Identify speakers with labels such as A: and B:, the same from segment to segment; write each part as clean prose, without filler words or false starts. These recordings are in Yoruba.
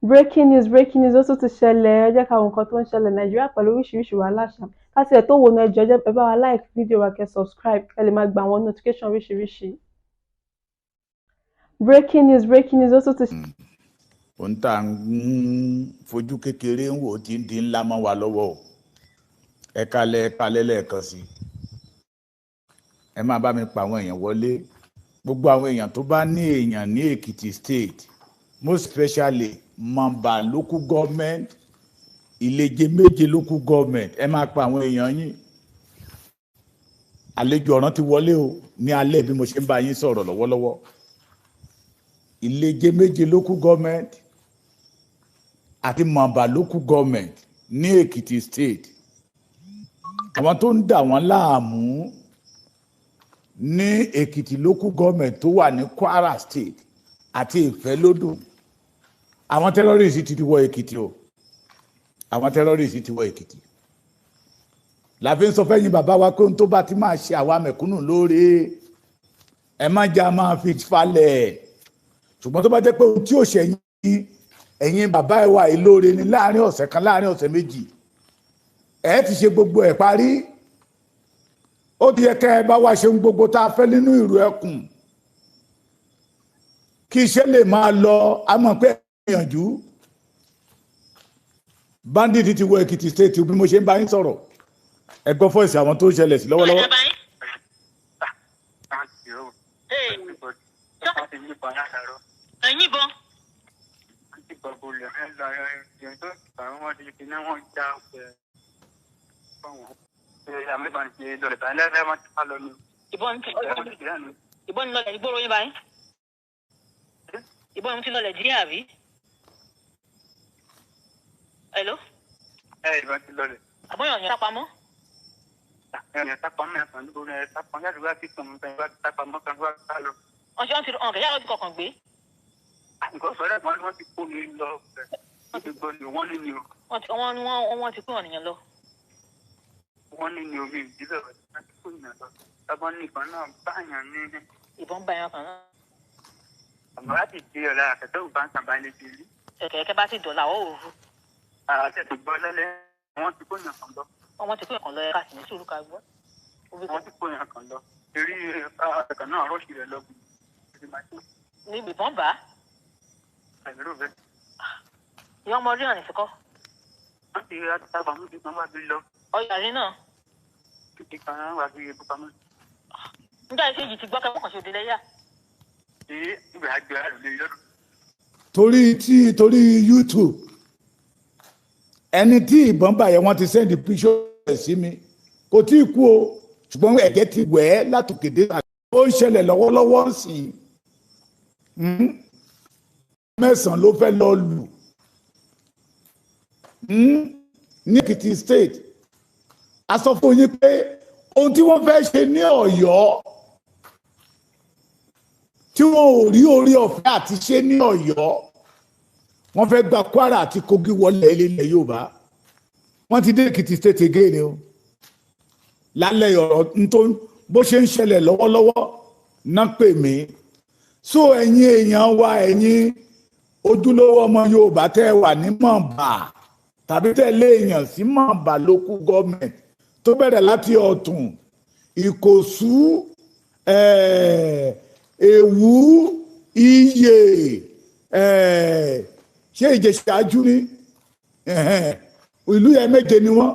A: Breaking news ó tún ti ṣẹlẹ̀ ẹ jẹ́ ká wo nǹkan tó ń ṣẹlẹ̀ Nàìjíríà pẹ̀lú oríṣiríṣi wàhálà ṣá káti ẹ̀ tó wo náà ẹjọ́ ẹ bá wa like fídíò wa kẹ́ subscribe kẹ́ lè máa gba àwọn notification oríṣiríṣi. Breaking news ó tún ti.
B: ohun tá à ń fojú kékeré ń wò tí ń di ńlá mọ́ wa lọ́wọ́ o ẹ kalẹ̀ lẹ́ẹ̀kan sí ẹ máa bá mi pa àwọn èèyàn wọlé gbogbo àwọn èèyàn tó bá ní èèyàn ní Èkìtì state most especially Mamba local government Ìlẹ̀jẹ̀ méje local government ẹ máa pa àwọn èèyàn yín àlejò ọ̀ràn ti wọlé o ní alẹ́ bí mo ṣe ń bá yín sọ̀rọ̀ lọ́wọ́lọ́wọ́ Ìlẹ̀jẹ̀ méje local government àti Mamba local government ní Èkìtì state àwọn tó ń dà wọ́n láàmú ní Èkìtì local government tó wà ní Kwara state àti Ìfẹ́lódùn àwọn terrorist ti wọ Èkìtì o àwọn terrorist ti wọ Èkìtì láfi ń sọ fẹ́yìn bàbá wa pé ohun tó bá ti máa ṣe àwa mẹ̀kúnnù lóore ẹ má jà máa fi falẹ̀ ṣùgbọ́n tó bá jẹ́ pé ohun tí ò ṣẹ̀yìn ẹ̀yin bàbá ẹ̀ wà ìlóore ni láàrin ọ̀sẹ̀ kan láàrin ọ̀sẹ̀ méjì ẹ̀ ti ṣe gbogbo ẹ̀ parí ó ti yẹ kẹ́ ẹ bá wá ṣe gbogbo tá a fẹ́ nínú ìrù ẹkùn kí iṣẹ́ lè máa lọ a mọ̀ pé gbìyànjú bandit ti wọ Èkìtì state bí mo ṣe ń bá yín sọ̀rọ̀ ẹ gbọ́ fọ́ọ̀sì àwọn tó ń ṣẹlẹ̀ sí lọ́wọ́lọ́wọ́.
C: ìbọn ń lọlẹ̀ ìgboro yín báyìí ìbọn ti lọlẹ̀ díẹ̀ àbí. Hello.
D: ìbọn ti lọlẹ̀.
C: àbọ̀yàn yẹn sápamọ́.
D: ẹ̀yàn sápamọ́ ẹ̀sán níbo ni ẹ̀ sápamọ́ yàtọ̀ wá sí tòun bẹ́ẹ̀ wá sápamọ́ kan wá sá lọ.
C: ọ̀sẹ̀ ti ọ̀kẹ́ yàrá ti kọ̀ọ̀kan gbé.
D: nǹkan sọ̀rọ̀ ẹ̀gbọ́n ni wọ́n ti kó mi lọ gbogbo ni wọ́n ní ni o.
C: wọ́n ti kó ọ̀nìyàn lọ.
D: wọ́n ní ni omi ìdílé rẹ̀ láti kó ìyàn lọ. sábọ́n nìkan náà báyàn ní.
C: ìbọn bá yàn kan náà.
D: àmọ́ láti di ọ̀la àkẹ́tọ́ ìbá ń sàbá ilé bíi.
C: kẹ̀kẹ́ bá ti dọ̀la ó òru.
D: àtẹ̀tẹ̀ gbọ́ lẹ́lẹ́ wọ́n ti kó ìyàn kan lọ.
C: wọ́n ti kó ìyàn kan lọ ẹ̀ka sì ní sùúrù ká gbọ́.
D: wọ́n ti kó ìyàn kan lọ. eré ẹ̀ka náà rọ́ọ̀ṣì rẹ̀ lọ́gùn.
C: ní ìbọn bá.
D: àìlérò bẹ́ẹ̀.
C: ìyá ọmọ rí ọ̀nì síkọ́.
D: wọ́n ti rí àtàbà mú kíkan wá bí lọ.
C: ọyà rí náà.
D: kíkan wá bí epo pamọ́.
C: nígbà tí èyí ti gbọ́ kẹ́kọ̀ọ́ kan ṣe òde lẹ́yà.
D: ìgbà àgbẹ̀ àròlé lọ́dún.
B: torí YouTube ẹni tí ìbọn bá yẹ wọ́n ti sẹ́ndì píṣọ́ ẹ̀ sí mi kò tí ì kú o ṣùgbọ́n ẹ̀jẹ̀ ti wẹ̀ ẹ́ látòkèdè ó ń ṣẹlẹ̀ lọ́wọ́lọ́wọ́ sí i mẹ́sàn-án ló fẹ́ lọ lù ní Èkìtì state a sọ fún yín pé ohun tí wọ́n fẹ́ ṣe ní Ọ̀yọ́ tí wọn ò rí orí ọ̀fẹ́ àti ṣe ní Ọ̀yọ́ wọ́n fẹ́ gba Kwara àti Kogi wọlé ilẹ̀ Yorùbá wọ́n ti dé Èkìtì state again o lálẹ́ ọ̀rọ̀ nítorí bó ṣe ń ṣẹlẹ̀ lọ́wọ́lọ́wọ́ náà pè mí so ẹ̀yin èèyàn wa ẹ̀yin ojúlówó ọmọ Yorùbá tẹ́ wà ní Mamba tàbí tẹ́ lé èèyàn sí Mamba local government tó bẹ̀rẹ̀ láti Ọ̀tún Ìkòsú Èwú Ìyè ṣé Ìjẹ̀ṣáájú ní ìlú yẹn méje ni wọ́n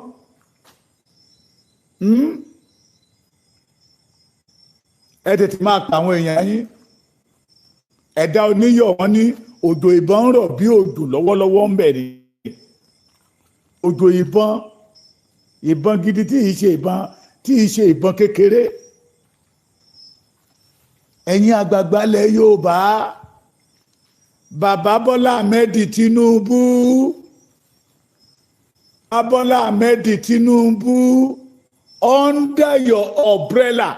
B: ẹ tètè máa pa àwọn èèyàn yín ẹ̀dá oníyọ̀ wọn ní òjò ìbọn ń rọ̀ bí òjò lọ́wọ́lọ́wọ́ ń bẹ̀rẹ̀ òjò ìbọn gidi tí ì ṣe ìbọn kékeré ẹ̀yin àgbààgbà ilẹ̀ Yorùbá bàbá Bọ́lá Ahmed Tinubu Bọ́lá Ahmed Tinubu under your umbrella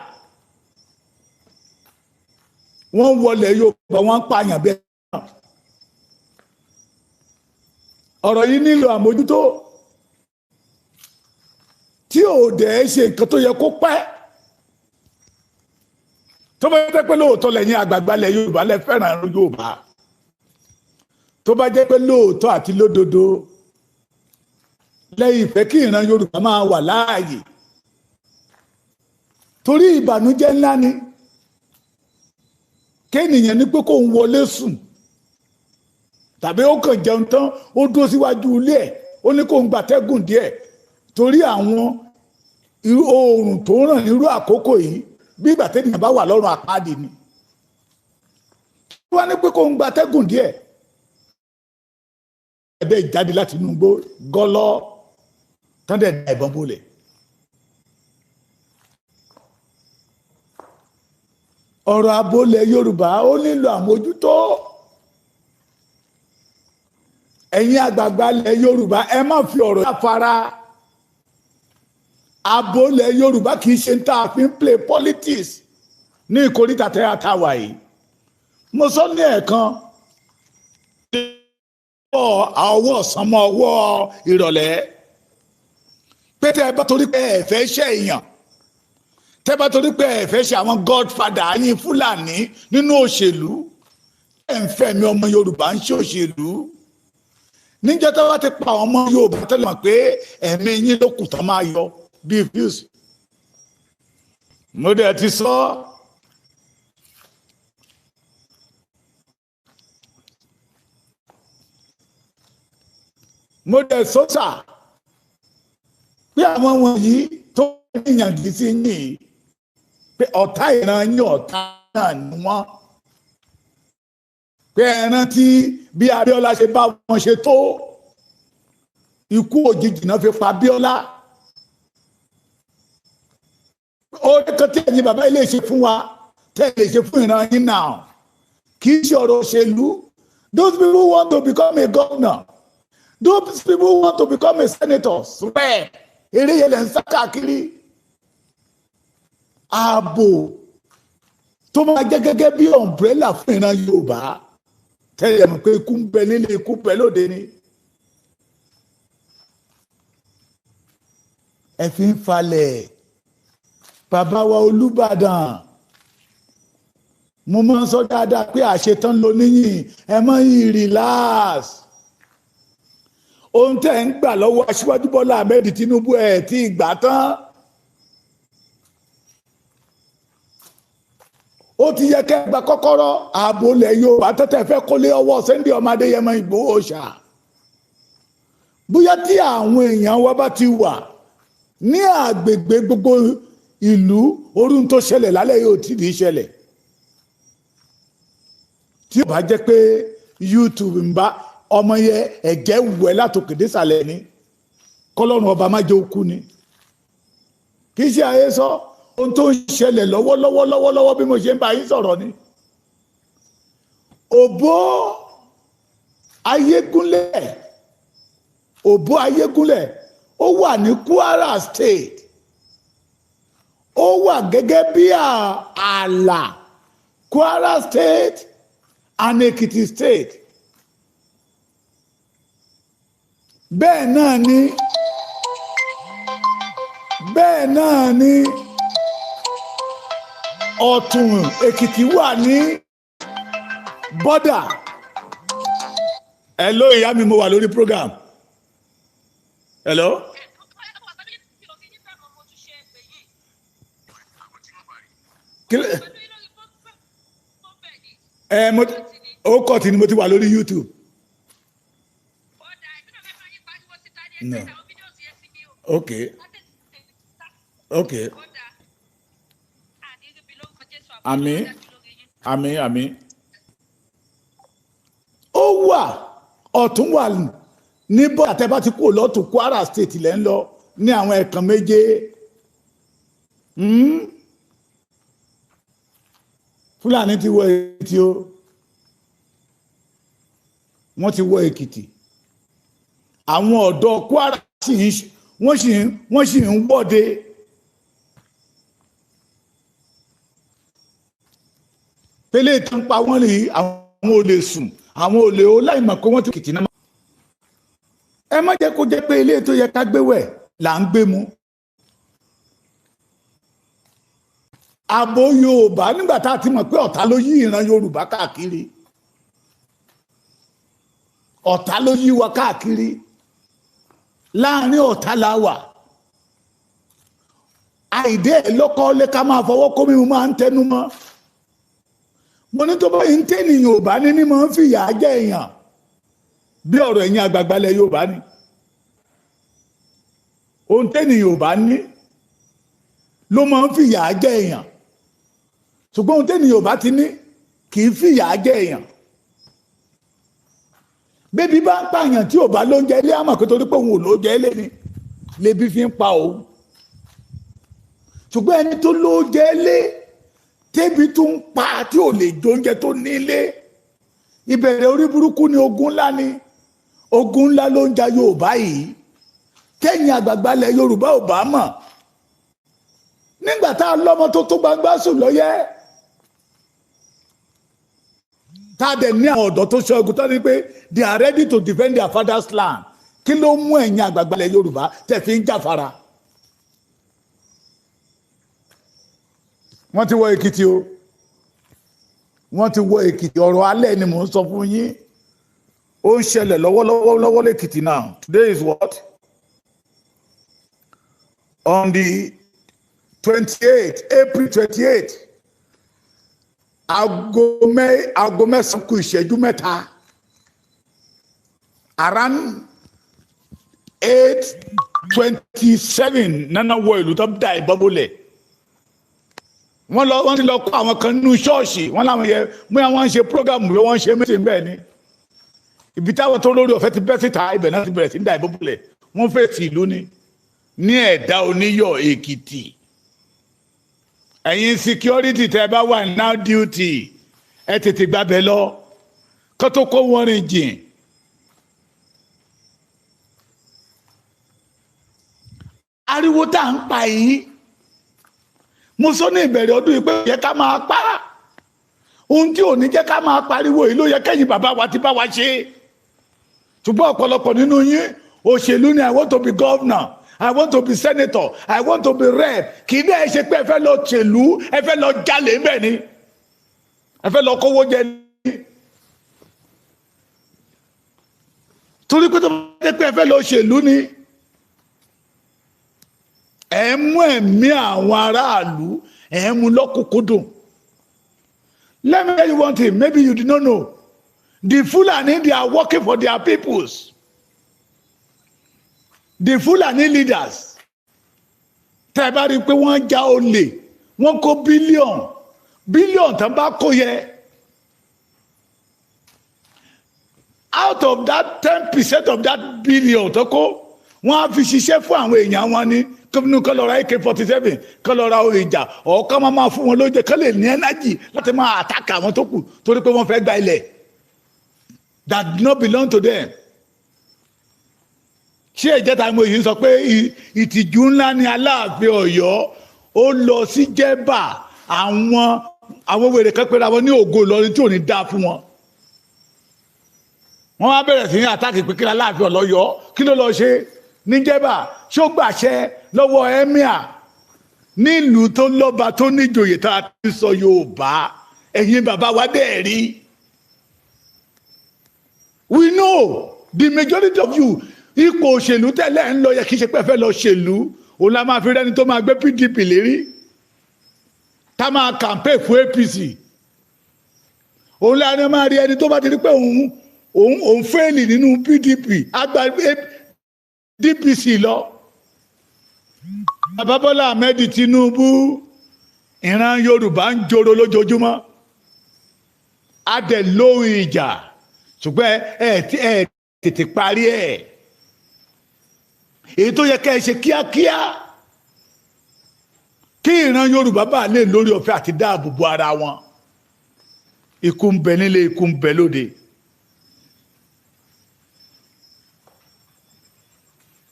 B: wọ́n wọlé Yorùbá wọ́n pààyàn bẹ́ẹ̀ náà ọ̀rọ̀ yìí nílò àmójútó tí ò dẹ̀ ṣe nǹkan tó yẹ kó pẹ́ tó bá yẹ pé lóòótọ́ lẹ́yìn àgbààgbà lẹ̀ Yorùbá lẹ fẹ́ràn Yorùbá tó bá jẹ́ pé lóòótọ́ àti lódodo lẹ́yìn ìfẹ́ kí ìran Yorùbá máa wà láàyè, torí ìbànújẹ́ ńlá ni kéènìyàn ní pé kó ń wọlé sùn tàbí ó kàn jẹun tán ó dúró síwájú ilé ẹ̀ ó ní kó ń gbatẹ́gùn díẹ̀ torí àwọn oòrùn tó ràn nírú àkókò yìí bí ìgbà téèyàn bá wà lọ́rùn àpáàdì ni wọ́n ní pé kó ń gbatẹ́gùn díẹ̀ ẹ̀dẹ́ ìjáde láti inú igbó gọ́lọ́ tán dẹ̀ da ìbọn bólẹ̀. ọ̀rọ̀ àbólẹ̀ Yorùbá ó nílò àmójútó. ẹ̀yin àgbààgbà ilẹ̀ Yorùbá ẹ má fi ọ̀rọ̀ afárá. àbólẹ̀ Yorùbá kì í ṣe ń tà fi ń play politics ní ìkórìtà tẹ́ àtàwà yìí. mo sọ ní ẹ̀ẹ̀kan ọwọ́ ọ̀sán mọ́ ọwọ́ ìrọ̀lẹ́ pé tẹ́ ẹ bá torí pé ẹ fẹ́ ṣe èèyàn, tẹ́ bá torí pé ẹ fẹ́ ṣe àwọn godfather yín Fúlàní nínú òṣèlú, ẹ̀ ń fẹ̀mí ọmọ Yorùbá ń ṣe òṣèlú. níjọ́ tó bá ti pa ọmọ Yorùbá tó lè mọ̀ pé ẹ̀mí yín ló kù tó máa yọ bíi fuse. mo dẹ̀ ti sọ mo dẹ̀ sọ́sà pé àwọn wọ̀nyí tó níyànjú sí yìí pé ọ̀tá ìran yín ọ̀tá náà ni wọ́n. pé ẹran tí bí Abíọ́lá ṣe bá wọn ṣe tó ikú òjijì náà fi pa Abíọ́lá. ó kàn tí ẹ̀yin bàbá ilé ṣe fún wa tẹ́ lè ṣe fún ìran yín náà kì í ṣe ọ̀rọ̀ òṣèlú. those people want to become a governor. those people want to become a senator. bẹ́ẹ̀ eré yẹn lè ń sá káàkiri. ààbò tó máa jẹ́ gẹ́gẹ́ bí umbrella fún ìran Yorùbá tẹ́lẹ̀ mọ̀ pé ikú ń bẹ nílé ikú bẹ lóde ni. ẹ fi ń falẹ̀ bàbá wa Olúbàdàn mo máa ń sọ dáadáa pé àṣetán ló níyìn ẹ mọ́ yìí relax. ohun tẹ́ ń gbà lọ́wọ́ Aṣíwájú Bọ́lá Ahmed Tinubu ẹ̀ tí ìgbà tán. ó ti yẹ kẹ́ gba kọ́kọ́rọ́ ààbò ilẹ̀ Yorùbá tẹ́tẹ́ fẹ́ kólé ọwọ́ Sunday ọmọ Adéyẹmọ Ìgbòho ṣá. bóyá tí àwọn èèyàn wa bá ti wà ní àgbègbè gbogbo ìlú orun tó ṣẹlẹ̀ lálẹ́ yóò ti di ṣẹlẹ̀. tí ó bá jẹ́ pé YouTube ń bá ọmọ yẹn ẹ̀jẹ̀ wẹ̀ látòkè désàlẹ̀ ni kọ́lọ́run ọba má jẹ́ òkú ni kì í ṣe àyè sọ. ohun tó ń ṣẹlẹ̀ lọ́wọ́lọ́wọ́ bí mo ṣe ń bá yín sọ̀rọ̀ ni. òbó ayégúnlẹ̀ ó wà ní Kwara State. ó wà gẹ́gẹ́ bí ààlà Kwara State and Ekiti State. bẹ́ẹ̀ náà ni Ọ̀tún Èkìtì wà ní bọ́dà. hello ìyá mi mo wà lórí program. hello. ó kọ̀ tí ni mo ti wà lórí YouTube. no okay. àmín. ó wà ọ̀tún wà níbọ̀ àtẹ́bá ti kú lọ́tún Kwara State lẹ́ ń lọ ní àwọn ẹ̀kan méje. Fúlàní ti wọ Èkìtì o wọ́n ti wọ Èkìtì. àwọn ọ̀dọ́ Kwara wọ́n sì ń wọ́de. pélé tán pa wọ́n rí àwọn olè sùn àwọn olè ó láìmọ̀ pé wọ́n ti kìtì náà. ẹ má jẹ́ kó jẹ́ pé ilé tó yẹ ká gbé wẹ̀ là ń gbé mu. ààbò Yorùbá nígbà tá a ti mọ̀ pé ọ̀tá ló yí ìran Yorùbá káàkiri. ọ̀tá ló yí wa káàkiri, láàrin ọ̀tá la wà. àìdé lọ́kọ́ lé ká máa fọwọ́ kó mímu máa ń tẹnu mọ́. mo ní tó bá yìí ń tẹ́nìyàn Yorùbá ní máa ń fìyà jẹ èèyàn bí ọ̀rọ̀ ẹ̀yin àgbàgbàlẹ̀ Yorùbá ni. ohun tẹ́nìyàn Yorùbá ní ló máa ń fìyà jẹ èèyàn, ṣùgbọ́n ohun tẹ́nìyàn Yorùbá ti ní kì í fìyà jẹ èèyàn. bébí bá ń pààyàn tí ò bá lóúnjẹ ilé àmọ́ pé torí pé òun ò lóúnjẹ ilé ni lebi fi ń pa òun. ṣùgbọ́n ẹni tó lóúnjẹ ilé tébi tó ń pa tí ò lè jóúnjẹ tó nílé, ìbẹ̀rẹ̀ orí burúkú ni ogun ńlá ni. ogun ńlá ló ń ja Yorùbá yìí kẹ́yìn àgbààgbà ilẹ̀ Yorùbá ò bá mọ̀. nígbà tá a lọ́mọ tó tó gbangba sùn lọ́yẹ́, tá a dẹ̀ ní àwọn ọ̀dọ́ tó ṣọ́gun tó ní pé they are ready to defend their father's land. kí ló mú ẹ̀yin àgbààgbà ilẹ̀ Yorùbá tẹ̀ fi ń jáfara? wọ́n ti wọ Èkìtì o, wọ́n ti wọ Èkìtì. ọ̀rọ̀ alẹ́ ni mò ń sọ fún yín, ó ń ṣẹlẹ̀ lọ́wọ́lọ́wọ́ lẹ́kìtì now. Today is what? On the 28th, April 28th, aago mẹ́sàn-án kù ìṣẹ́jú mẹ́ta, around 8:27 nana wọ ìlú tó da ìbọn bolẹ̀. wọ́n ti lọ kọ́ àwọn kan nínú ṣọ́ọ̀ṣì, wọ́n láwọn yẹ bóyá wọ́n ń ṣe prógámù bí wọ́n ń ṣe mẹ́tìn bẹ́ẹ̀ ni. ibi táwọn tó lórí ọ̀fẹ́ ti bẹ́ síta ibẹ̀ náà ti bẹ̀rẹ̀ sí ń da ìbọn bolẹ̀. wọ́n fèsì ìlú ni ní Ẹ̀dá Oníyọ̀ Èkìtì. ẹ̀yin security tẹ́ bá wà now duty ẹ tètè gbàbẹ̀ lọ kó tó kó wọn rìn jìn. ariwo tá à ń pa yìí, mo sọ ní ìbẹ̀rẹ̀ ọdún yìí pé ó yẹ ká máa pa. ohun tí ò ní jẹ́ ká máa pariwo yìí ló yẹ kẹ́yìn bàbá wa ti bá wa ṣe. ṣùgbọ́n ọ̀pọ̀lọpọ̀ nínú yín òṣèlú ni I want to be governor, I want to be senator, I want to be rep. kì í dẹ́ ẹ ṣe pé ẹ fẹ́ lọ ṣèlú, ẹ fẹ́ lọ jalè bẹ́ẹ̀ ni, ẹ fẹ́ lọ kówó jẹ ní. torí pé tó bá dé pé ẹ fẹ́ lọ ṣèlú ni, ẹ mú ẹ̀mí àwọn aráàlú, ẹ mú lọ́kùnkúndùn. Let me tell you one thing, maybe you did not know. The Fulani, they are working for their peoples. The Fulani leaders, tẹ́ bá rí pé wọ́n já olè, wọ́n kó bílíọ̀n tán bá kó yẹ. Out of that 10% of that billion tó kó, wọ́n á fi ṣiṣẹ́ fún àwọn èèyàn wọn ní kọ́ lọ ra AK-47, kọ́ lọ ra ohun ìjà, ọ̀ọ́ká máa fún wọn lóúnjẹ kọ́ lè ní ẹ́nájì láti máa àtàkà àwọn tó kù torí pé wọ́n fẹ́ gba ilẹ̀ that do not belong to them. ṣé ìjẹta mo yìí sọ pé ìtìjú ńlá ni Aláàfin Ọ̀yọ́ ó lọ sí Jẹ́bà, àwọn wèrè kan pera wọn ní Ògo Ìlọrin tí ò ní dáa fún wọn. wọ́n wá bẹ̀rẹ̀ sí ní àtàkì pé kí ni Aláàfin Ọ̀yọ́ kí ló lọ ṣe ní Jẹ́bà, ṣó gbàṣẹ lọ́wọ́ emir nílùú tó lọ́ba tó níjòyè tá a ti sọ Yorùbá. ẹ̀yin bàbá wa dẹ̀ rí. We know the majority of you, ipò òṣèlú tẹ́lẹ̀ ń lọ yẹ kí ṣe pé fẹ́ lọ ṣèlú, òun la máa fi rẹ́ni tó máa gbé PDP lérí, tá máa campaign fún APC. òun la máa rí ẹni tó bá ti rí pé òun fẹ́ẹ̀lì nínú PDP àgbà DPC lọ. Bàbá Bọ́lá Ahmed Tinubu, ìran Yorùbá ń joro lójoojúmọ́, a dẹ̀ lóhùn ìjà, ṣùgbọ́n ẹ tètè parí ẹ̀. èyí tó yẹ ká ẹ ṣe kíákíá kí ìran Yorùbá bá lè lórí ọ̀fẹ́ àti dáàbò bo ara wọn. ikú ń bẹ nílé, ikú ń bẹ lóde.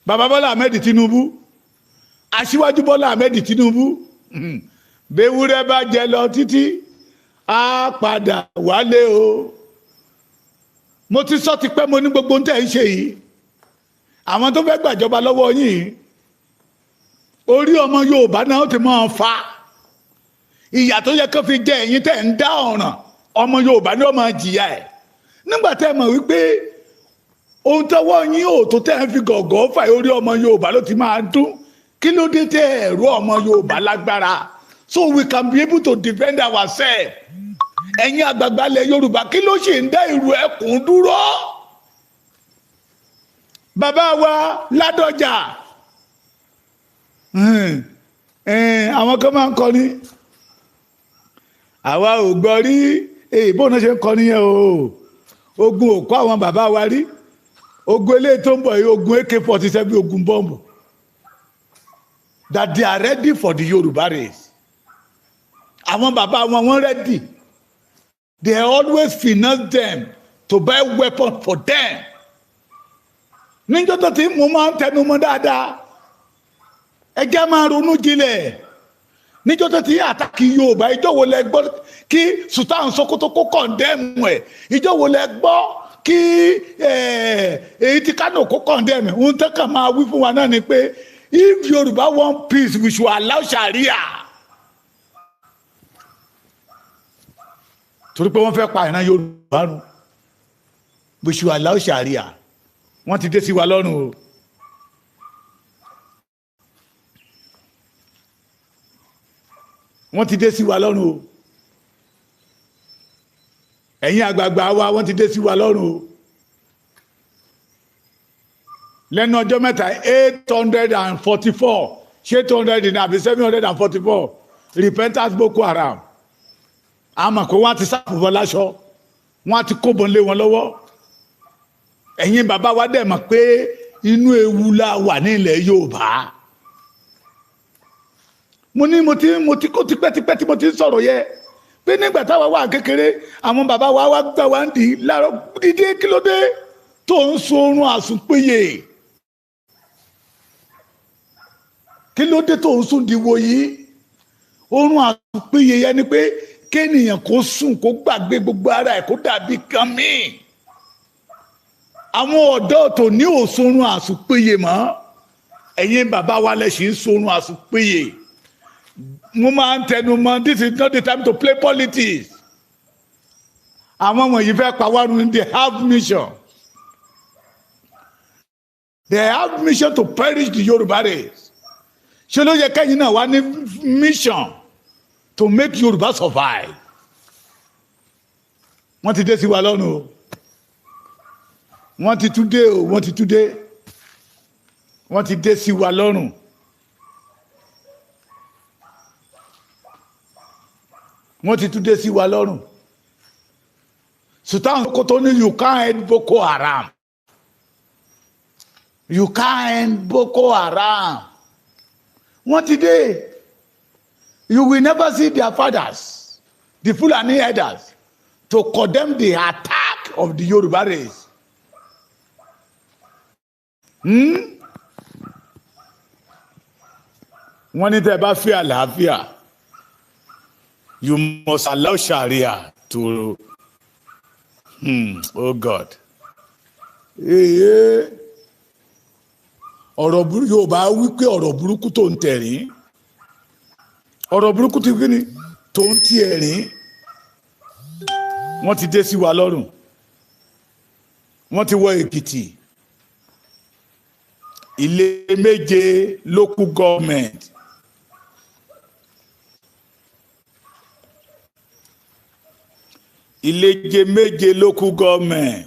B: Bàbá Bọ́lá Ahmed Tinubu, Aṣíwájú Bọ́lá Ahmed Tinubu, bẹ́wúrẹ́ bá jẹ lọ títí á padà wálé o. mo ti sọ ti pẹ́, mo ní gbogbo tẹ́ ń ṣe yìí, àwọn tó fẹ́ gbàjọba lọ́wọ́ yìí, orí ọmọ Yorùbá náà ó ti máa fa ìyà tó yẹ kó fi jẹ ẹ̀yin tẹ́ ń dá ọ̀ràn, ọmọ Yorùbá ni ó máa jìyà ẹ̀. nígbà tẹ́ mọ̀ wípé ohun tọ́wọ́ yín ò tó tẹ́ ń fi gọ̀gọ́ fà orí ọmọ Yorùbá ló ti máa dún kí ló dé tẹ́ ẹ̀rọ ọmọ Yorùbá lágbára so we can be able to defend ourselves ẹ̀yin àgbààgbà ilẹ̀ Yorùbá kí ló ṣe ń dá ìrù ẹkùn dúró bàbá wa Ládọjà àwọn kan máa ń kọ ní àwa ò gbọ́ rí bó náà ṣe ń kọ níyẹn o ogun ò kọ́ àwọn bàbá wa rí ogun eléyìí tó ń bọ̀ yìí ogun AK-47 ogun bọ́ǹbù that they are ready for the Yoruba race àwọn bàbá wọn wọ́n ready they always finance them to buy weapons for them níjọ́ tó ti mú máa ń tẹnu mọ́ dáadáa ẹjẹ́ máa ronú jinlẹ̀ níjọ́ tó ti àtàkì Yorùbá ìjọ́ wo lẹ gbọ́ kí Sultan Sokoto kó kọ̀ndẹ́mù ẹ̀ ìjọ́ wo lẹ gbọ́ kí èyí tí Kano kó kọ̀ndẹ́mù ẹ̀ ń tẹ́kàn máa wí fún wa náà ni pé if Yorùbá want peace we should allow Sharia torí pé wọ́n fẹ́ pa ìran Yorùbá run we should allow Sharia wọ́n ti dé sí wa lọ́rùn o. wọ́n ti dé sí wa lọ́rùn o ẹ̀yin àgbààgbà wa wọ́n ti dé sí wa lọ́rùn o lẹ́nu ọjọ́ mẹ́ta 844 ṣé 800 ní àbí 744 repentance Boko Haram àmọ́ kó wọ́n ti sáfùbọ́ láṣọ wọ́n ti kóbọn lé wọn lọ́wọ́ ẹ̀yin bàbá wa dẹ̀ mọ̀ pé inú ewu la wà ní ilẹ̀ Yorùbá mo ti kó tipẹ́tipẹ́ tí mo ti ń sọ̀rọ̀ yẹ pé nígbà táwa wà kékeré àwọn bàbá wa wá gbà wá ń dì í láàárọ̀ dídé kí ló dé tó ń sun oorun àsùnpéye kí ló dé tó ń sùn dìwò yìí oorun àsùnpéye yẹn ni pé kéèyàn kó sùn kó gbàgbé gbogbo ara ẹ̀ kó dàbí kan míì àwọn ọ̀dọ́ tó ní òsorun àsùnpéye mọ́ ẹ̀yin bàbá wa lẹ ṣì ń sorun àsùnpéye mo máa ń tẹnu mọ́ this is not the time to play politics àwọn wọ̀nyí fẹ́ pa wá run they have mission to perish the Yoruba race ṣé ló yẹ kẹ́yìn náà wá ní mission to make Yoruba survive wọ́n ti dé sí wa lọ́rùn o wọ́n ti tún dé o wọ́n ti dé sí wa lọ́rùn. wọ́n ti tún dé sí wa lọ́rùn. Sultan Sokoto ní you can't end Boko Haram. You can't end Boko Haram. Wọ́n ti dé. You will never see their fathers, the Fulani elders, to condemn the attack of the Yoruba race. Wọ́n ní tẹ́ bá fẹ́ àlàáfíà. You must allow Sharia to oh God. Ọ̀rọ̀ burúkú Yorùbá wípé ọ̀rọ̀ burúkú tó ń tẹ̀rín. Ọ̀rọ̀ burúkú ti kí ni tó ń ti ẹ̀rín. Wọ́n ti dé sí wa lọ́rùn. Wọ́n ti wọ Èkìtì. Ilé méje local government. Ìleje méje local government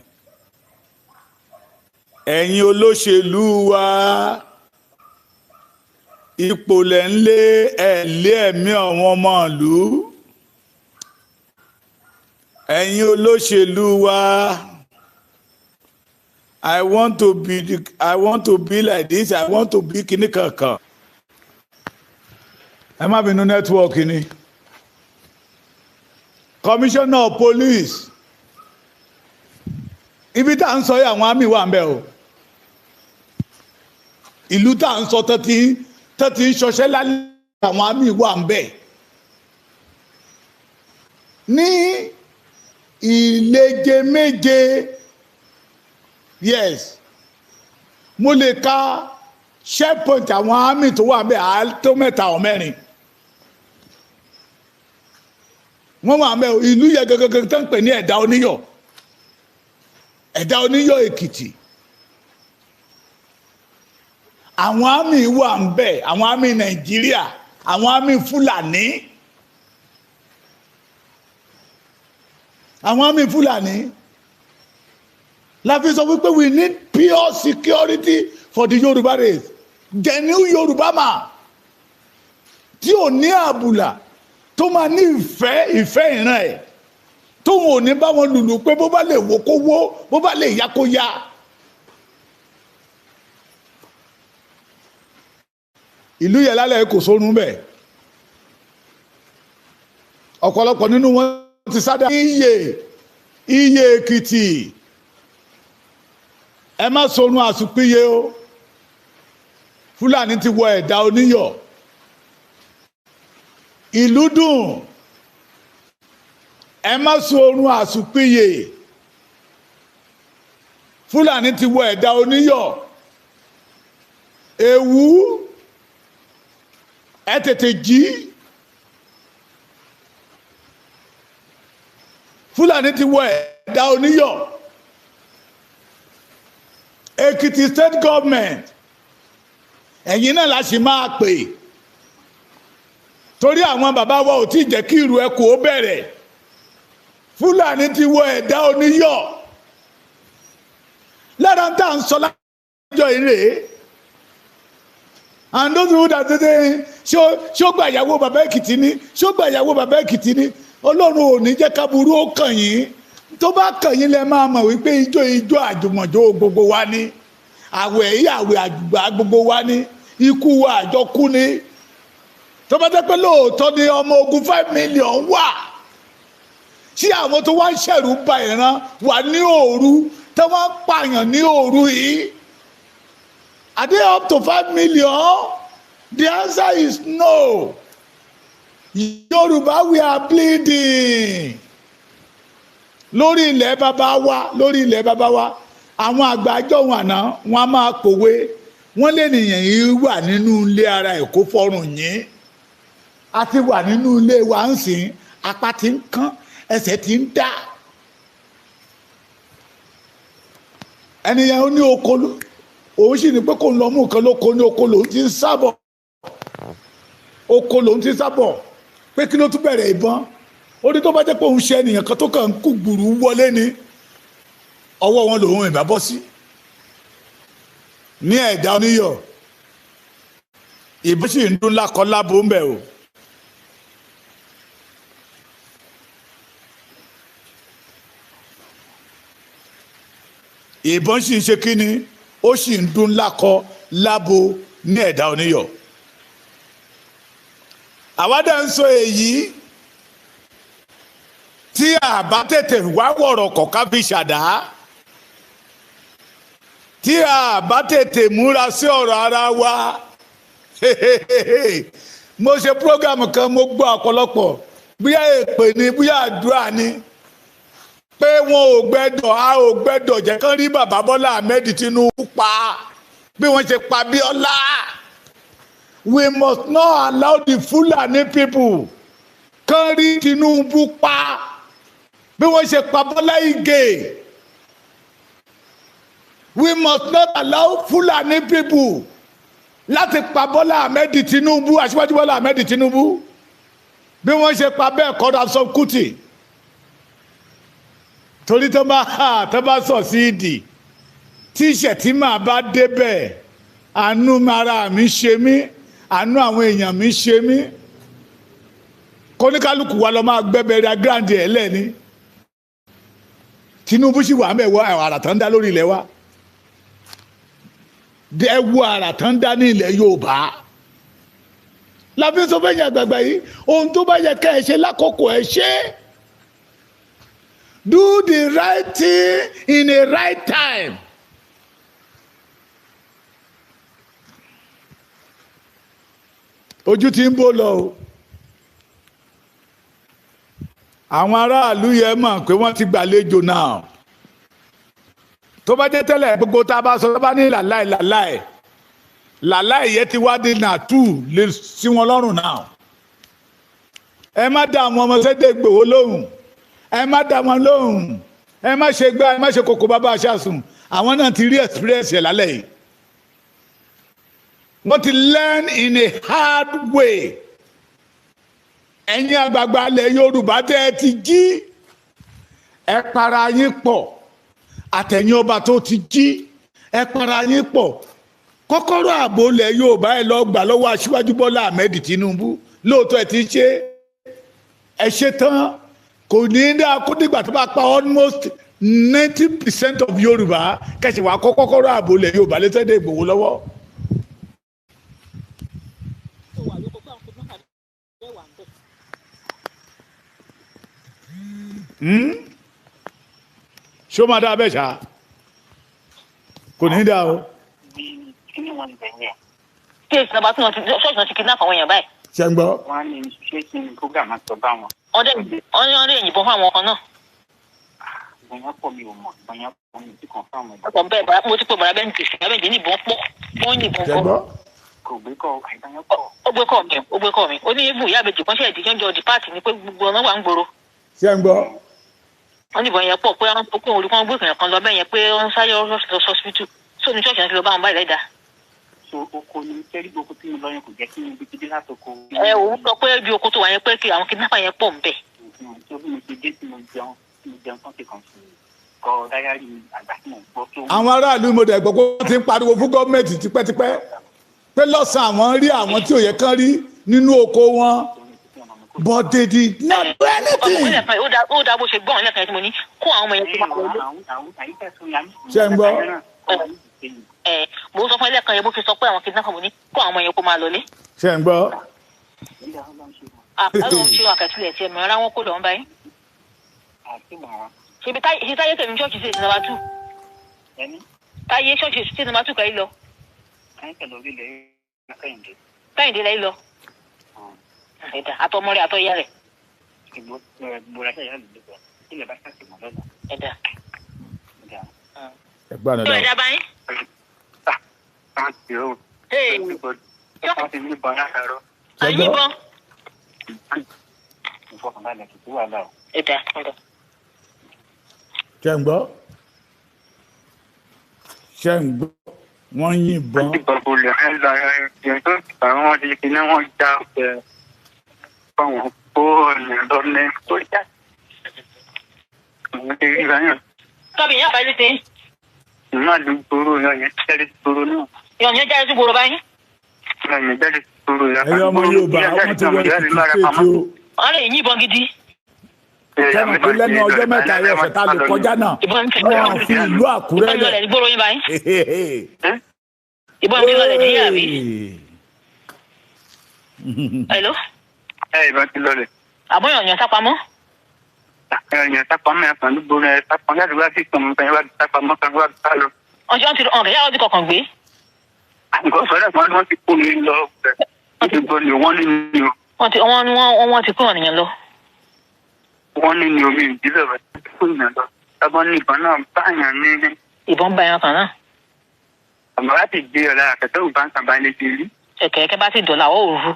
B: ẹ̀yin olóṣèlú wa ipò lẹ̀ ń lé ẹ̀mí àwọn ọmọ ìlú ẹ̀yin olóṣèlú wa I want to be like this I want to be kíní kankan ẹ má bínú nẹ́tíwọ́ọ̀kì ni. Commissioner of Police ibi tá à ń sọ yìí àwọn àmì wà ń bẹ o ìlú tá à ń sọ tó ti ń ṣọṣẹ́ lálẹ́ àwọn àmì wà ń bẹ ní ìleje méje yes mo lè ka checkpoint àwọn àmì tó wà ń bẹ àátó mẹ́ta ọ̀ mẹ́rin. wọ́n wà mẹ́ ìlú yẹ gẹ́gẹ́gẹ́ tó ń pè ní Ẹ̀dá Oníyọ̀ Èkìtì àwọn àmì wà ń bẹ, àwọn àmì Nàìjíríà, àwọn àmì Fúlàní, àwọn àmì Fúlàní. La fi sọ wípé we need pure security for the Yoruba race, genuine Yoruba man tí ò ní àbùlà, tó máa ní ìfẹ́ ìran ẹ̀, tó wọn ò ní bá wọn lùlù pé bó bá lè wó kó wó, bó bá lè yá kó yá. Ìlú yẹn lálẹ́ kò sórun bẹ́ẹ̀, ọ̀pọ̀lọpọ̀ nínú wọn ti sádà. Iye Èkìtì, ẹ má sorun àsùnpìyè o, Fúlàní ti wọ ẹ̀dá Oníyọ̀. Ìlú dùn, ẹ má sorun àsùnpìyè, Fúlàní ti wọ ẹ̀dá Oníyọ̀. Èwú, ẹ tètè jí, Fúlàní ti wọ ẹ̀dá Oníyọ̀. Èkìtì state government, ẹ̀yin náà la sì máa pè, torí àwọn bàbá wa ò tí jẹ́ kí ìrù ẹkù ó bẹ̀rẹ̀. Fúlàní ti wọ ẹ̀dá Oníyọ̀. Lára ń tà ń sọ lájọ ìrè, and those who that say ṣó gba ìyàwó bàbá Èkìtì ni, ṣó gba ìyàwó bàbá Èkìtì ni, Ọlọ́run ò ní jẹ́ káburú ó kàn yín. Tó bá kàn yín lẹ máa mọ̀ wípé ijó àjùmọ̀jó gbogbo wa ni, àwẹ̀ yìí àwẹ̀ àjùgbà gbogbo wa ni, ikú wa àjọkú ni. Tó bá jẹ́ pé lóòótọ́ ni ọmọ ogun 5 million wà, tí àwọn tó wá ń ṣẹ̀rù ba ìran wà ní òru, tó wá ń pààyàn ní òru yìí, are they up to 5 million? The answer is no. Yorùbá, we are bleeding. Lórí ilẹ̀ bàbá wa, lórí ilẹ̀ bàbá wa, àwọn àgbàjọ wọn àná wọn a máa pòwe, wọ́n lè nìyẹn yìí wà nínú ilé ara ẹ̀ kó fọrùn yín. A ti wà nínú ilé wa ń sìn, apá ti ń kán, ẹsẹ̀ ti ń dá. Ẹnìyẹn ó ní oko, òun sì ní pé kò ń lọ mú nǹkan lóko, ní oko lòun ti ń sábọ̀, oko lòun ti ń sábọ̀, pé kí ló tún bẹ̀rẹ̀ ìbọn. Ó ní tó bá jẹ́ pé òun ṣe ènìyàn kan tó kàn ń kú gbùrú wọlé ni, ọwọ́ wọn lòun ìbá bọ́ sí. Ní ẹ̀dá Oníyọ̀, ìbọn sì ń dún lákọ lábo ń bẹ̀ o. Ìbọn sì ń ṣe kí ni, ó sì ń dún lákọ lábo ní ẹ̀dá Oníyọ̀. Àwa dẹ̀ ń sọ èyí tí a bá tètè wá wọ̀rọ̀ kọ̀ ká fi ṣàdá, tí a bá tètè múra sí ọ̀rọ̀ ara wa. Mo ṣe program kan, mo gbọ́ ọ̀pọ̀lọpọ̀, bóyá èpè ni bóyá àdúrà ni, pé wọn ò gbẹ́dọ̀, a ò gbẹ́dọ̀ jẹ́ kán rí bàbá Bọ́lá Ahmed Tinubu pa bí wọ́n ṣe pa Bíọ́lá. We must not allow the Fulani people kán rí Tinubu pa bí wọ́n ṣe pa Bọ́lá Ìgè. We must not allow Fulani people láti pa Bọ́lá Ahmed Tinubu, Aṣíwájú Bọ́lá Ahmed Tinubu bí wọ́n ṣe pa bẹ́ẹ̀ kọ́dà sọ Kútì. Torí tó bá sọ sí ìdì, tí ìṣẹ̀tí màá bá débẹ̀, àánú ara mi ṣe mí, àánú àwọn èèyàn mi ṣe mí. Kóníkálùkù wa lọ máa gbẹ́bẹ̀rẹ̀ grand ẹ̀ lẹ́ni. Tinubu sì wà mẹ́wọ́ àrà tán dá lórí ilẹ̀ wa. Ẹ wo àrà tán dá ní ilẹ̀ Yorùbá. Láfi sọ fẹ́yìn àgbàgbà yìí, ohun tó bá yẹ ká ẹ ṣe lákòókò ẹ ṣe. Do the right thing in a right time. Ojú ti ń bó lọ o. Àwọn aráàlú yẹn mọ̀ pé wọ́n ti gbàlejò náà. Tó bá jẹ́ tẹ́lẹ̀ gbogbo tá a bá sọ, tó bá ní làláì yẹn ti wá di nàtú lè sí wọn lọ́rùn náà. Ẹ má dá àwọn ọmọ Sunday Igboho lóhùn, ẹ má dá wọn lóhùn, ẹ má ṣe gbá, ẹ má ṣe kòkó bàbá aṣáṣùn. Àwọn náà ti rí experience ẹ̀ lálẹ́ yìí. wọ́n ti learn in a hard way. Ẹ̀yin àgbààgbà ilẹ̀ Yorùbá tẹ́ ẹ ti jí ẹ para yín pọ̀ àtẹ̀yìn ọba tó ti jí ẹ para yín pọ̀ kọ́kọ́rọ́ ààbò ilẹ̀ Yorùbá ẹ lọ gbà lọ́wọ́ Aṣíwájú Bọ́lá Ahmed Tinubu lóòótọ́ ẹ ti ṣe ẹ ṣe tán kò ní í dá kó dìgbà tó bá pa almost 90% of Yorùbá kẹsì wàá kọ́ kọ́kọ́rọ́ ààbò ilẹ̀ Yorùbá lẹ́sẹ̀dẹ̀ Ìgbòho lọ́wọ́. ṣé ó máa dá abẹ́ ṣá kò ní í dá o.
C: ṣé ìsìnàbà tí ṣọ́ọ̀ṣì náà ti kidnap àwọn èèyàn báyìí.
B: ṣé ń gbọ́.
D: wọ́n á ní ṣé kí ni program àti ọba wọn.
C: ọdẹ yìnbọn fún àwọn kan náà.
D: bóyá pọ̀ mi ò mọ̀ bóyá pọ̀ mi ti kàn fún àwọn ẹ̀dá.
C: ọkọ̀ bẹ́ẹ̀ bàrà mo ti pè bàrà bẹ́ẹ̀ ní tìsí bàrà bẹ́ẹ̀ ní ìbọn pọ̀ wọ́n yìnbọn
B: ṣé ń
C: kọ́.
B: gbọ́.
D: kò gbé kọ́ àìdáyọ̀ kọ́.
C: ó gbé kọ́ mi ó ní ibù ìyá àbèjì kan ṣe ìdíjọ́ jọ dìpáàtì ni pé gbogbo ọ̀nà wà ń gbòòrò.
B: ṣé ń gbọ́.
C: wọ́n ní ìbọn yẹn pọ̀ pé okùn olùkọ́ gbé kàn lọ bẹ́ẹ̀ yẹn pé ó ń sáyé ọ̀sọ́sìpítù tó ní ṣọ́ọ̀ṣì náà ti lọ bá wọn báyìí lẹ́dà.
D: so oko ni kẹ́rí oko tí mo lọ yẹn kò jẹ́ kí n gbé dídí látoko.
C: òun sọ pé bí oko tó wà yẹn pé kí àwọn kidnapper yẹn pọ̀ ń bẹ̀.
D: tí o bí mo ti dé tí mo jẹun tán ti kàn sí kọ dáyàrí àgbà tí mo gbọ́ tó.
B: àwọn aráàlú mo dẹ̀ gbọ́ pé wọ́n ti ń pariwo fún gọ́ọ̀mẹ̀ntì tipẹ́tipẹ́ pé lọ́sàn-án àwọn rí àwọn tí ò yẹ kán rí nínú oko wọn but they did not do anything.
C: ó dá bó ṣe gbọ́ àwọn ilé-ẹ̀kan tí mo ní kó àwọn ọmọ yẹn tó máa wọlé.
B: ṣé ń gbọ́.
C: mo sọ fún ilé-ẹ̀kan yẹn bó ṣe sọ pé àwọn kidnapper mo ní kó àwọn ọmọ yẹn kó máa lọlé.
B: ṣé ń gbọ́.
C: àpẹẹrẹ ń ṣe àkẹsílẹ̀ tí ẹ̀mí ara wọn kó lọ́n báyìí. ṣe táyé tẹ̀mí ṣọ́ọ̀ṣì sí ìsinmi two. táyé ṣọ́ọ̀ṣì sí ìsinmi two kẹ́yìn lọ. káyìndé lẹ́yìn lọ. ẹ̀dá àtọmọ rẹ̀ àtọ ìyá rẹ̀. ẹ̀dá.
B: ẹgbẹ́ àná
C: ẹ̀dá báyìí. àyíbọn. ẹ̀dá.
B: ṣé ń gbọ́. ṣé ń gbọ́. wọ́n yìnbọn.
D: àwọn ti kí ni wọ́n já ọ̀pẹ fáwọn kó ọ̀nà lọ́lẹ́ tó já. àwọn ti rí báyọ̀.
C: tọ́bì yẹn àbáyé ṣe.
D: ìmọ̀ àdúgbò gbòòrò yẹn jáde gbòòrò náà.
C: ìyọ̀nyẹn jáde sí gbòòrò báyìí.
D: ìyọ̀nyẹn jáde gbòòrò yẹn.
B: ẹ̀yin ọmọ Yorùbá wọ́n ti wọlé títí kéèké o.
C: wọ́n lè yìnbọn gidi.
B: sẹ́nu pé lẹ́nu ọjọ́ mẹ́ta yẹn ọ̀sẹ̀ tá a lè kọjá náà wọ́n fi ìlú Àkúrẹ́
C: ìbọn lẹ̀ ní gbòòrò yín báyìí. ìbọn mi lọlẹ̀ ní yàrá mi. hello.
D: ìbọn ti lọlẹ̀.
C: àbọ̀yàn yàn sápamọ́.
D: ẹ̀yàn sápamọ́ ẹ̀kan ló gbóná ẹ̀ sápamọ́ láti wá sí ìtàn kan wá sápamọ́ kan wá sá lọ.
C: ọjọ́ ti ọ̀rẹ́ yàrá ti kọ̀ọ̀kan gbé.
D: nǹkan sọ̀rọ̀ kan wọ́n ti kó mi lọ ìbọn ni wọ́n ní ni o.
C: wọ́n ti kó ọ̀nìyàn lọ.
D: wọ́n ní ni omi ìdílé rẹ̀ ti kó ìyàn lọ. sábọ́n ní ìbọn náà báyàn ní.
C: ìbọn bá yẹn kan náà.
D: àmọ́ láti gbé ọ̀la àkẹ́tẹ́ òbá ń kàbá ilé ti rí.
C: kẹ̀kẹ́ bá ti dọ̀là ó òru.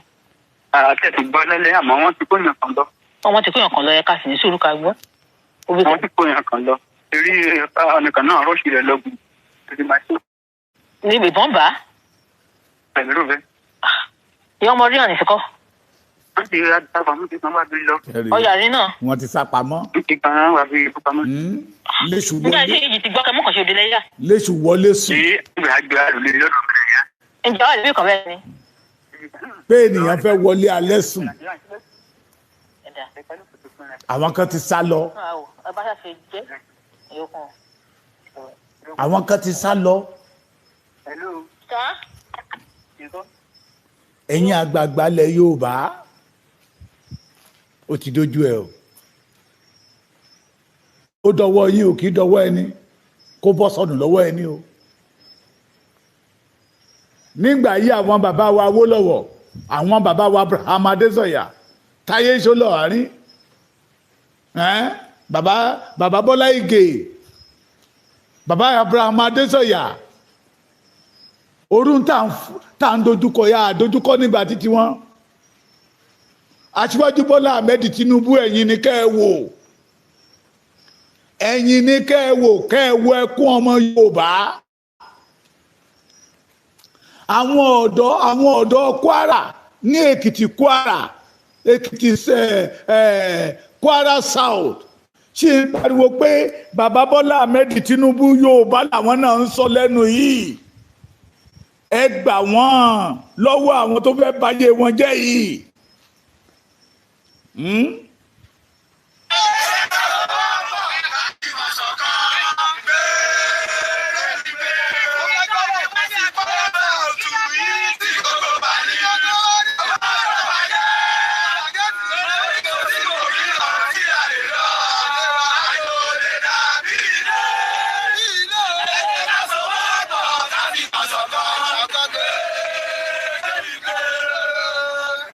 D: àtẹ̀tẹ̀ gbọ́ lẹ́lẹ́ àmọ́ wọ́n ti kó yàn kan lọ.
C: wọ́n ti kó yàn kan lọ yẹ ká sì ní sùúrù ká gbọ́.
D: wọ́n ti kó yàn kan lọ. eré ọ̀nìkan náà rọ́ọ̀ṣì rẹ̀ lọ́gùn.
C: ní ìbọn bá.
D: pẹ̀lú rẹ̀.
C: ìyá ọmọ rí ọ̀nì sí kọ́.
D: wọ́n ti rí àtàkùn ti san wá bí lọ.
C: ọjà rí náà.
B: wọ́n ti sá pamọ́.
D: wọ́n ti kan wá bí pamọ́.
B: léṣù
C: nígbà tí
B: wọlé
C: èyí ti gbọ́ kẹ́ mọ́kànṣe òde lẹ́yà.
B: léṣù wọlé sùn.
D: ṣé ìgbà àgbẹ̀ àlùlé lọ́dọ̀ mi nìyẹn.
C: ǹjẹ́ wà lórí kan bẹ́ẹ̀ ni.
B: pé ènìyàn fẹ́ wọlé alẹ́ sùn àwọn kan ti sá lọ.
C: ẹ bá ṣàṣe jẹ́ ìyókùn.
B: àwọn kan ti sá lọ. ẹ̀yin àgbààgbà ilẹ̀ Yorùbá ó ti dójú ẹ o. ó dọwọ́ yín ò kì í dọwọ́ ẹni kó bọ́ sọnù lọ́wọ́ ẹni o. nígbà yí àwọn bàbá wa Awólọ́wọ̀ àwọn bàbá wa Abraham Adésọ̀yà Táyé Ṣólóàrin bàbá Bọ́lá Ìgè bàbá Abraham Adésọ̀yà orun tá à ń dojúkọ yá dojúkọ nígbà títí wọn. Aṣíwájú Bọ́lá Ahmed Tinubu ẹ̀yin ni kẹ́ ẹ wò ẹ̀yin ni kẹ́ ẹ wò ẹkún ọmọ Yorùbá. àwọn ọ̀dọ́ Kwara ní Èkìtì Kwara Èkìtì Kwara South ṣe ń pariwo pé bàbá Bọ́lá Ahmed Tinubu Yorùbá làwọn náà ń sọ lẹ́nu yìí, ẹ gbà wọ́n lọ́wọ́ àwọn tó fẹ́ báyé wọn jẹ́ yìí.